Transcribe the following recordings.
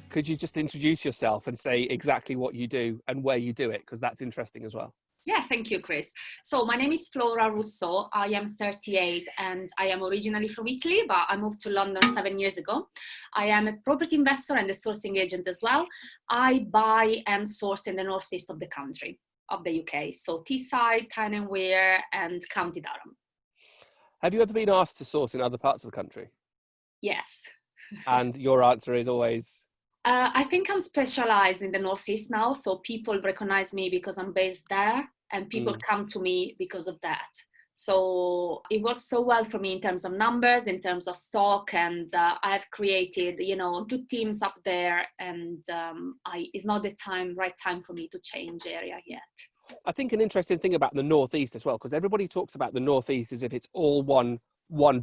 could you just introduce yourself and say exactly what you do and where you do it? Because that's interesting as well. Yeah, thank you, Chris. So my name is Flora Russo. I am 38 and I am originally from Italy, but I moved to London 7 years ago. I am a property investor and a sourcing agent as well. I buy and source in the northeast of the country, of the UK. So Teesside, Tyne and Wear and County Durham. Have you ever been asked to source in other parts of the country? Yes. And your answer is always? I think I'm specialized in the northeast now. So people recognize me because I'm based there and people come to me because of that. So it works so well for me in terms of numbers, in terms of stock, and I've created, good teams up there, and it's not the right time for me to change area yet. I think an interesting thing about the northeast as well, because everybody talks about the northeast as if it's all one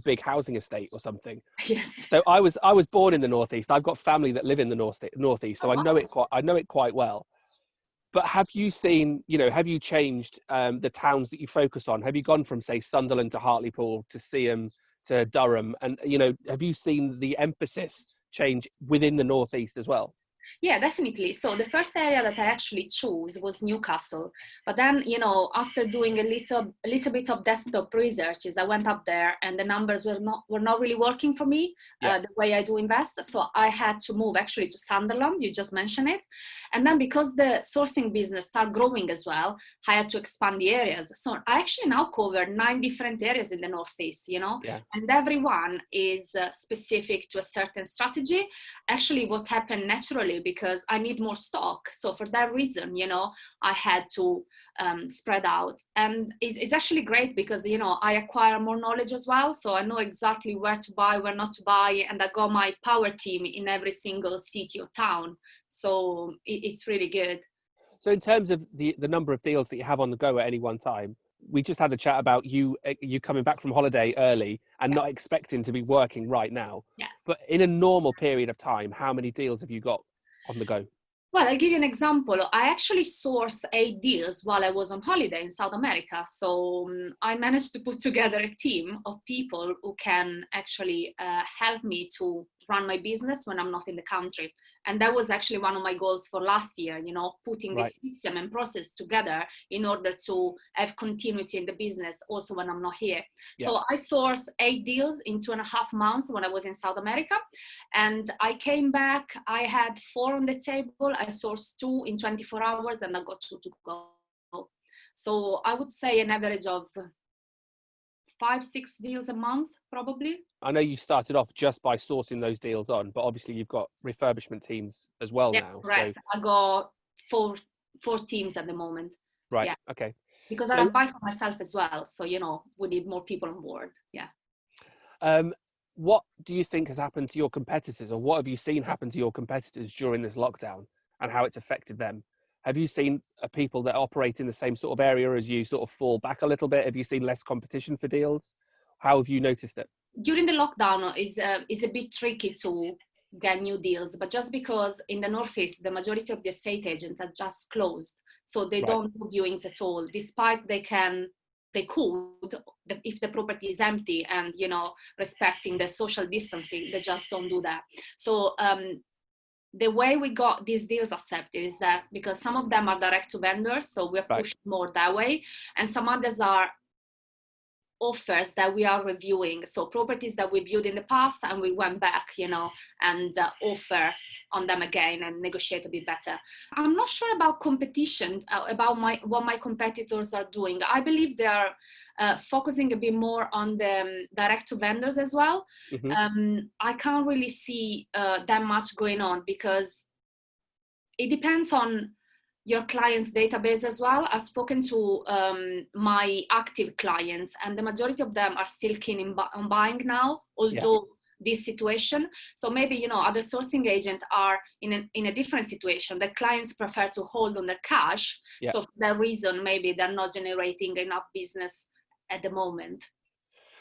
big housing estate or something. Yes. So I was born in the northeast. I've got family that live in the northeast, so I know it quite well. But have you seen, have you changed the towns that you focus on? Have you gone from, say, Sunderland to Hartlepool to Seaham to Durham? And, have you seen the emphasis change within the northeast as well? Yeah, definitely. So the first area that I actually chose was Newcastle. But then, after doing a little bit of desktop researches, I went up there and the numbers were not really working for me, the way I do invest. So I had to move actually to Sunderland. You just mentioned it. And then because the sourcing business started growing as well, I had to expand the areas. So I actually now cover 9 different areas in the Northeast, and everyone is specific to a certain strategy. Actually, what happened naturally, because I need more stock. So for that reason, I had to spread out. And it's actually great because, I acquire more knowledge as well. So I know exactly where to buy, where not to buy. And I got my power team in every single city or town. So it's really good. So in terms of the number of deals that you have on the go at any one time, we just had a chat about you coming back from holiday early and not expecting to be working right now. Yeah. But in a normal period of time, how many deals have you got on the go? Well, I'll give you an example. I actually sourced 8 deals while I was on holiday in South America. So I managed to put together a team of people who can actually help me to run my business when I'm not in the country. And that was actually one of my goals for last year, putting this system and process together in order to have continuity in the business also when I'm not here. Yeah. So I sourced 8 deals in 2.5 months when I was in South America. And I came back, I had 4 on the table. I sourced 2 in 24 hours and I got 2 to go. So I would say an average of 5-6 deals a month, probably. I know you started off just by sourcing those deals on, but obviously you've got refurbishment teams as well now. Right. So... I got four teams at the moment. Right. Yeah. Okay. Because I buy for myself as well. So, we need more people on board. Yeah. What do you think has happened to your competitors, or what have you seen happen to your competitors during this lockdown and how it's affected them? Have you seen people that operate in the same sort of area as you sort of fall back a little bit? Have you seen less competition for deals? How have you noticed it? During the lockdown, it's a bit tricky to get new deals, but just because in the Northeast, the majority of the estate agents are just closed. So they don't do viewings at all, despite they could, if the property is empty and, respecting the social distancing, they just don't do that. So the way we got these deals accepted is that because some of them are direct to vendors, so we're pushing more that way, and some others are offers that we are reviewing. So properties that we viewed in the past and we went back, and offer on them again and negotiate a bit better. I'm not sure about competition, about what my competitors are doing. I believe they are focusing a bit more on the direct to vendors as well. Mm-hmm. I can't really see that much going on because it depends on your clients' database as well. I've spoken to my active clients and the majority of them are still keen on buying now, although this situation. So maybe, other sourcing agents are in a different situation. The clients prefer to hold on their cash. Yeah. So for that reason, maybe they're not generating enough business at the moment.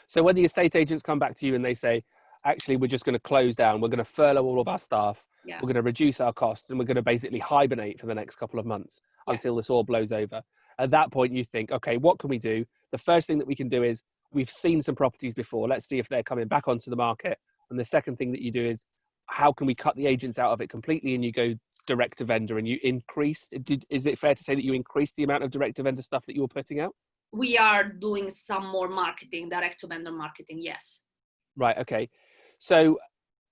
So when the estate agents come back to you and they say, actually, we're just going to close down, we're going to furlough all of our staff, we're going to reduce our costs, and we're going to basically hibernate for the next couple of months until this all blows over. At that point, you think, okay, what can we do? The first thing that we can do is, we've seen some properties before. Let's see if they're coming back onto the market. And the second thing that you do is how can we cut the agents out of it completely, and you go direct to vendor, and you increase. Is it fair to say that you increased the amount of direct to vendor stuff that you were putting out? We are doing some more marketing, direct to vendor marketing, yes. Right. Okay. So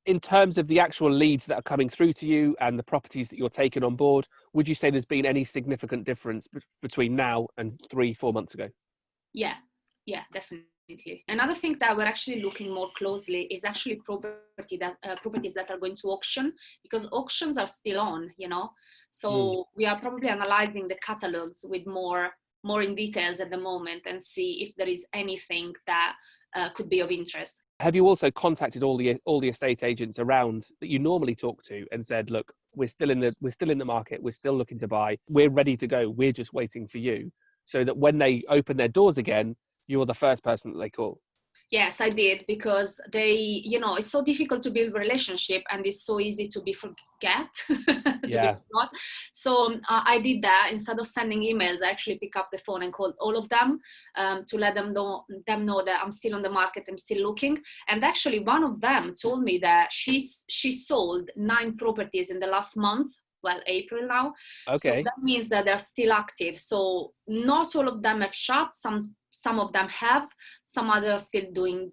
in terms of the actual leads that are coming through to you and the properties that you're taking on board, would you say there's been any significant difference between now and 3-4 months ago? Yeah, definitely. Another thing that we're actually looking more closely is actually properties that are going to auction, because auctions are still on, you know. So we are probably analyzing the catalogs with more in details at the moment, and see if there is anything that could be of interest. Have you also contacted all the estate agents around that you normally talk to and said, look, we're still in the market, we're still looking to buy, we're ready to go, we're just waiting for you, so that when they open their doors again, you're the first person that they call? Yes, I did, because it's so difficult to build relationship, and it's so easy to be forget. Yeah. So I did that. Instead of sending emails, I actually pick up the phone and called all of them, to let them know that I'm still on the market, I'm still looking. And actually, one of them told me that she sold 9 properties in the last month. Well, April now. Okay. So that means that they're still active. So not all of them have shut. Some of them have. Some others still doing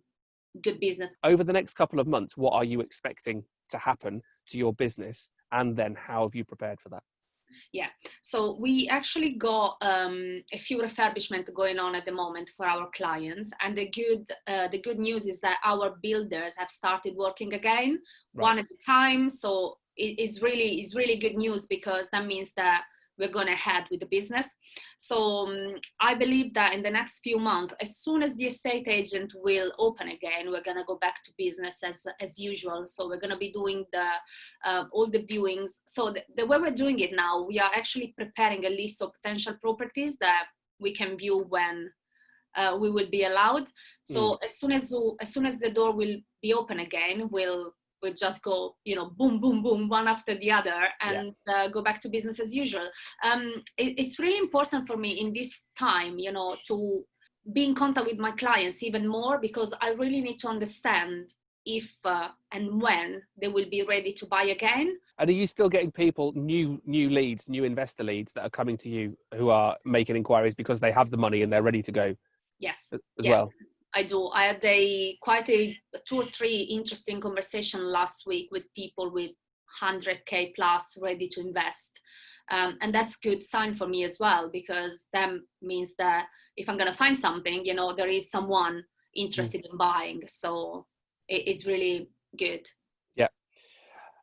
good business. Over the next couple of months, what are you expecting to happen to your business? And then how have you prepared for that? Yeah, so we actually got a few refurbishment going on at the moment for our clients, and the good news is that our builders have started working again, right, one at a time. So it's really good news, because that means that we're going ahead with the business. So I believe that in the next few months, as soon as the estate agent will open again, we're going to go back to business as usual. So we're going to be doing all the viewings. So the way we're doing it now, we are actually preparing a list of potential properties that we can view when we will be allowed. So as soon as the door will be open again, we'll just go, boom, boom, boom, one after the other, and go back to business as usual. It's really important for me in this time, to be in contact with my clients even more, because I really need to understand if and when they will be ready to buy again. And are you still getting people, new leads, new investor leads that are coming to you who are making inquiries because they have the money and they're ready to go? Yes. As well? I do. I had quite a 2 or 3 interesting conversations last week with people with 100K plus ready to invest. And that's a good sign for me as well, because that means that if I'm going to find something, there is someone interested in buying. So it's really good. Yeah.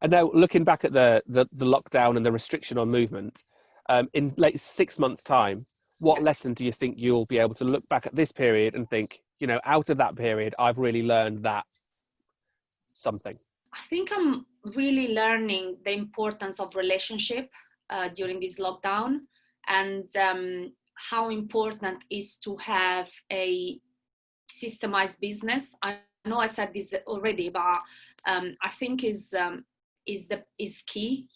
And now looking back at the lockdown and the restriction on movement, in like 6 months' time, what lesson do you think you'll be able to look back at this period and think, out of that period, I've really learned that something? I think I'm really learning the importance of relationship during this lockdown, and how important it is to have a systemized business. I know I said this already, but I think is key,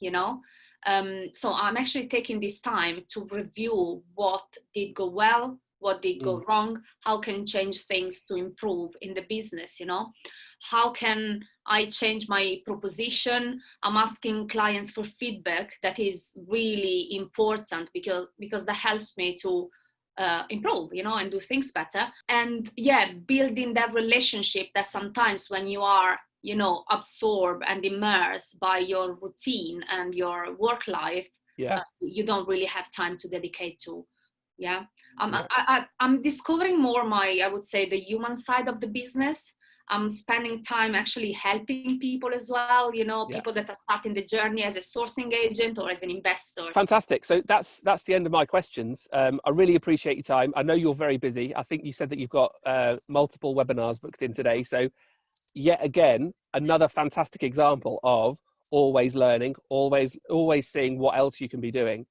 So I'm actually taking this time to review what did go well, what did go wrong, how can change things to improve in the business, how can I change my proposition. I'm asking clients for feedback. That is really important, because that helps me to improve, and do things better. And building that relationship that sometimes when you are absorbed and immersed by your routine and your work life, you don't really have time to dedicate to. I'm discovering more I would say the human side of the business. I'm spending time actually helping people as well, people that are starting the journey as a sourcing agent or as an investor. Fantastic. So that's the end of my questions. I really appreciate your time. I know you're very busy. I think you said that you've got multiple webinars booked in today. So yet again, another fantastic example of always learning, always seeing what else you can be doing.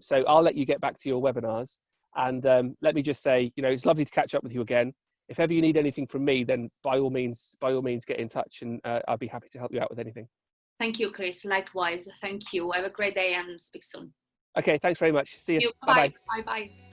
So I'll let you get back to your webinars. And let me just say, it's lovely to catch up with you again. If ever you need anything from me, then by all means, get in touch, and I'll be happy to help you out with anything. Thank you, Chris. Likewise. Thank you. Have a great day and speak soon. Okay. Thanks very much. See you. Bye-bye. Bye-bye.